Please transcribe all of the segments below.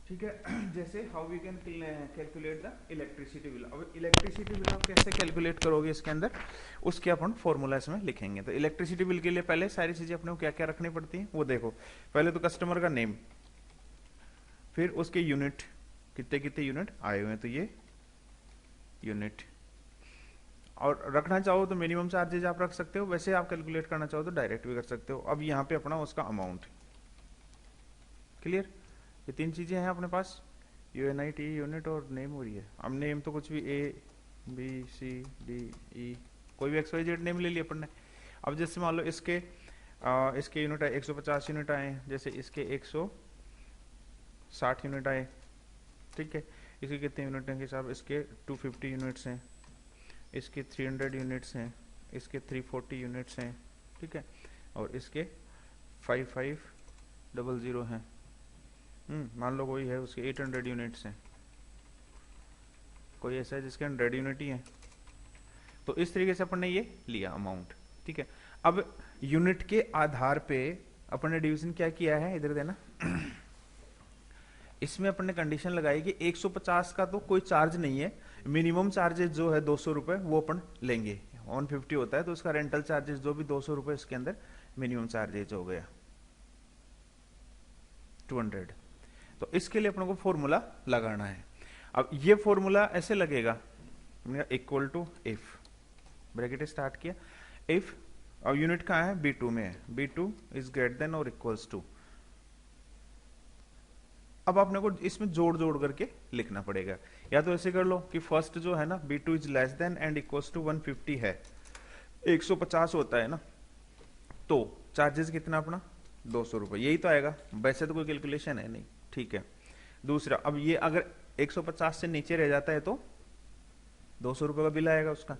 ठीक है। जैसे how we can calculate the electricity bill. अब इलेक्ट्रिसिटी बिल आप कैसे कैलकुलेट करोगे इसके अंदर, उसके अपन फॉर्मूला इसमें लिखेंगे। तो इलेक्ट्रिसिटी बिल के लिए पहले सारी चीजें अपने को क्या क्या रखनी पड़ती है वो देखो। पहले तो कस्टमर का नेम, फिर उसके यूनिट, कितने कितने यूनिट आए हुए हैं, तो ये यूनिट। और रखना चाहो तो मिनिमम चार्जेज आप रख सकते हो, वैसे आप कैलकुलेट करना चाहो तो डायरेक्ट भी कर सकते हो। अब यहाँ पे अपना उसका अमाउंट क्लियर। ये तीन चीजें हैं अपने पास, यूएनआईटी यूनिट और नेम हो रही है। अब नेम तो कुछ भी A B C D E, कोई भी XYZ नेम ले लिया अपन ने। अब जैसे मान लो इसके यूनिट आए 150 यूनिट आए, जैसे इसके 160 यूनिट आए, ठीक है। इसके कितने यूनिट हैं साहब, इसके 250 यूनिट्स हैं, इसके 300 यूनिट्स हैं, इसके 340 यूनिट्स हैं, ठीक है। और इसके 5500 हैं। मान लो कोई है उसके 800 यूनिट्स हैं, कोई ऐसा है जिसके 100 यूनिट ही है। तो इस तरीके से अपन ने ये लिया अमाउंट, ठीक है। अब यूनिट के आधार पे अपन ने डिवीजन क्या किया है, इधर देना। इसमें अपन ने कंडीशन लगाई कि 150 का तो कोई चार्ज नहीं है, मिनिमम चार्जेस जो है 200 रुपए वो अपन लेंगे। 150 होता है तो उसका रेंटल चार्जेस जो भी 200 रुपए इसके अंदर मिनिमम चार्जेस हो गया 200। तो इसके लिए अपने को फॉर्मूला लगाना है। अब ये फॉर्मूला ऐसे लगेगा, equal to if, bracket start किया, इफ, अब यूनिट कहाँ है, B2 में है, B2 इज ग्रेटर देन और इक्वल्स टू। अब आपने को इसमें जोड़ जोड़ करके लिखना पड़ेगा, या तो ऐसे कर लो कि फर्स्ट जो है ना B2 is less than and equals to 150 है, 150 होता है ना, तो चार्जेस कितना अपना 200 रुपए, यही तो आएगा। वैसे तो कोई कैलकुलेशन है नहीं, ठीक है। दूसरा, अब ये अगर 150 से नीचे रह जाता है तो 200 रुपए का बिल आएगा उसका।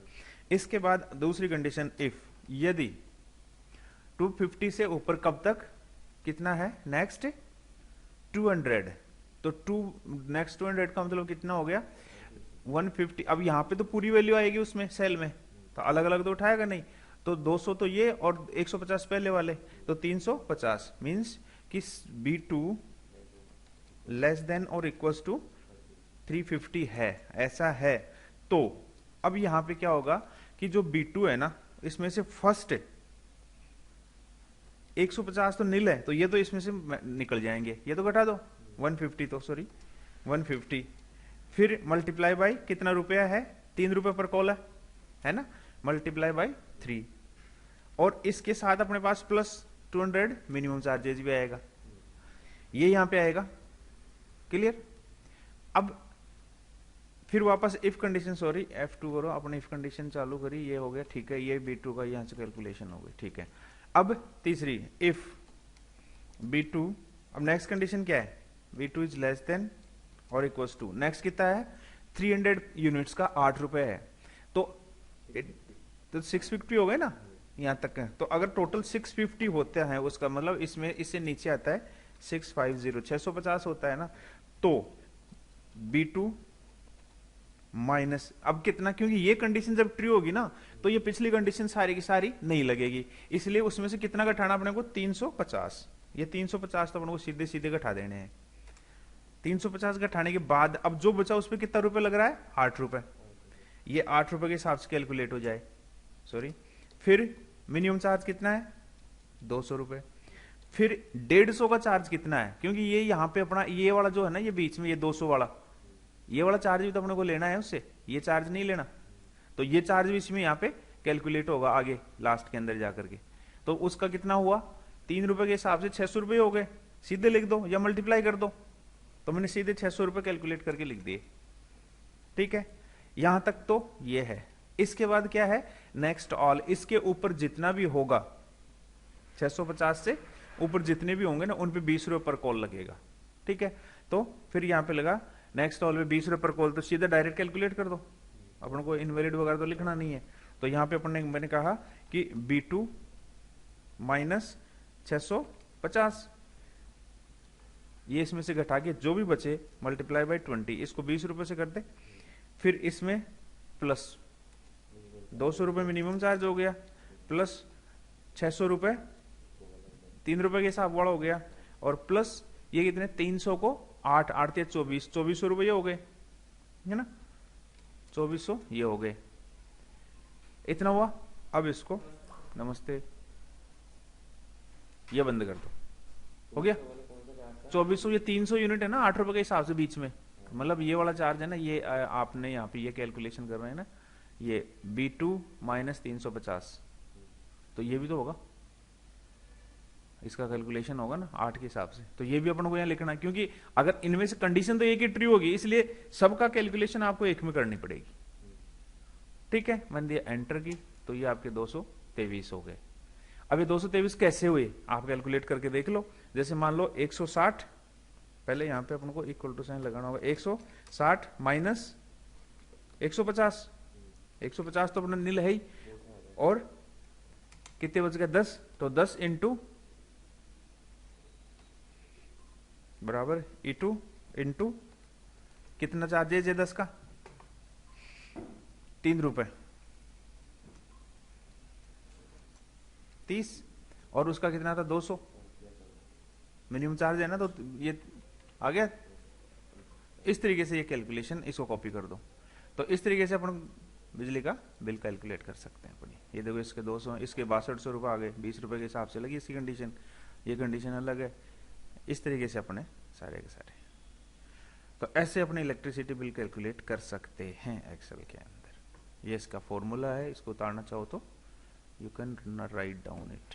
इसके बाद दूसरी कंडीशन, इफ, यदि 250 से ऊपर कब तक, कितना है नेक्स्ट 200, तो नेक्स्ट 200 का मतलब कितना हो गया 150। अब यहाँ पे तो पूरी वैल्यू आएगी उसमें सेल में, तो अलग अलग तो उठाएगा नहीं, तो 200 तो ये और 150 पहले वाले, तो 350 मींस कि B2 लेस देन और इक्वल्स टू 350 है, ऐसा है। तो अब यहां पे क्या होगा कि जो B2 है ना, इसमें से फर्स्ट 150 तो नील है, तो ये तो इसमें से निकल जाएंगे, ये तो घटा दो 150, तो सॉरी 150, फिर मल्टीप्लाई बाय कितना रुपया है, 3 रुपए पर कॉल है ना, मल्टीप्लाई बाय 3, और इसके साथ अपने पास प्लस 200 मिनिमम चार्जेस भी आएगा, ये यहां पे आएगा, क्लियर। अब फिर वापस इफ कंडीशन, सॉरी F2 करो, अपने इफ कंडीशन चालू करी, ये हो गया, ठीक है। ये B2 का यहां से कैलकुलेशन हो गई, ठीक है। अब तीसरी, इफ B2, अब नेक्स्ट कंडीशन क्या है, B2 इज लेस देन और इक्वल्स टू, नेक्स्ट कितना है 300 यूनिट्स का 8 रुपए है, तो 650 हो गए ना यहां तक है। तो अगर टोटल 650 होता है उसका मतलब इसमें इससे नीचे आता है 650, 650 होता है ना, तो B2 माइनस, अब कितना, क्योंकि ये कंडीशन जब ट्रू होगी ना तो ये पिछली कंडीशन सारी की सारी नहीं लगेगी, इसलिए उसमें से कितना घटाना अपने को 350। ये 350 तो अपने को सीधे सीधे घटा देने हैं। 350 घटाने के बाद अब जो बचा उस पर कितना रुपए लग रहा है, 8 रुपए, ये 8 रुपए के हिसाब से कैलकुलेट हो जाए, सॉरी। फिर मिनिमम चार्ज कितना है 200 रुपए, फिर 150 का चार्ज कितना है, क्योंकि ये यहाँ पे अपना ये वाला जो है ना, ये बीच में ये 200 वाला, ये वाला चार्ज भी तो अपने को लेना है उससे, ये चार्ज नहीं लेना, तो ये चार्ज भी इसमें यहाँ पे कैलकुलेट होगा आगे लास्ट के अंदर जाकर के। तो उसका कितना हुआ, 3 रुपए के हिसाब से 600 रुपए हो गए, सीधे लिख दो या मल्टीप्लाई कर दो, तो मैंने सीधे 600 रुपए कैलकुलेट करके लिख दिए, ठीक है। यहां तक तो ये है। इसके बाद क्या है, नेक्स्ट ऑल, इसके ऊपर जितना भी होगा 650 से ऊपर जितने भी होंगे ना उन पे 20 रुपए पर कॉल लगेगा, ठीक है। तो फिर यहां पे लगा नेक्स्ट ऑल में 20 रुपए पर कॉल, तो सीधा डायरेक्ट कैलकुलेट कर दो, अपन को इनवैलिड वगैरह तो लिखना नहीं है। तो यहां पे अपन ने, मैंने कहा कि B2 माइनस 650, ये इसमें से घटा के जो भी बचे मल्टीप्लाई बाय 20, इसको 20 रुपए से कर दे, फिर इसमें प्लस 200 रुपए मिनिमम चार्ज हो गया, प्लस 600 रुपए 3 रुपए के हिसाब वाला हो गया, और प्लस ये कितने 300 को 8 8 24, 2400 रुपये हो गए, है ना, 2400 ये हो गए, इतना हुआ। अब इसको नमस्ते ये बंद कर दो, हो गया 2400, ये 300 यूनिट है ना 8 रुपए के हिसाब से बीच में, मतलब ये वाला चार्ज है ना, ये आपने यहाँ पे ये कैलकुलेशन कर रहे हैं ना, ये B2 माइनस 350, तो ये भी तो होगा, इसका कैलकुलेशन होगा ना 8 के हिसाब से, तो ये भी अपन को यहाँ लिखना है, क्योंकि अगर इनमें से कंडीशन तो एक ही ट्रू होगी, इसलिए सबका कैलकुलेशन आपको एक में करनी पड़ेगी। ठीक है, मैंने दिया एंटर की, तो ये आपके 223 हो गए। अब ये 223 कैसे हुए आप कैलकुलेट करके देख लो। जैसे मान लो 160, पहले यहां पे अपन को इक्वल टू साइन लगाना होगा, 160 माइनस 150, 150 तो अपना नील है ही, और कितने बच गए 10, तो 10 इंटू बराबर E2 इंटू कितना चार्जेज है 10 का, 3 रुपए 30, और उसका कितना था 200 मिनिमम चार्ज है ना, तो ये आ गया। इस तरीके से ये कैलकुलेशन, इसको कॉपी कर दो, तो इस तरीके से अपन बिजली का बिल कैलकुलेट कर सकते हैं अपनी। ये देखो इसके 200, इसके 6200 रुपये आ गए, 20 रुपए के हिसाब से लगी इसकी कंडीशन, ये कंडीशन अलग है। इस तरीके से अपने सारे के सारे, तो ऐसे अपने इलेक्ट्रिसिटी बिल कैलकुलेट कर सकते हैं एक्सेल के अंदर। ये इसका फॉर्मूला है, इसको उतारना चाहो तो you can write down it.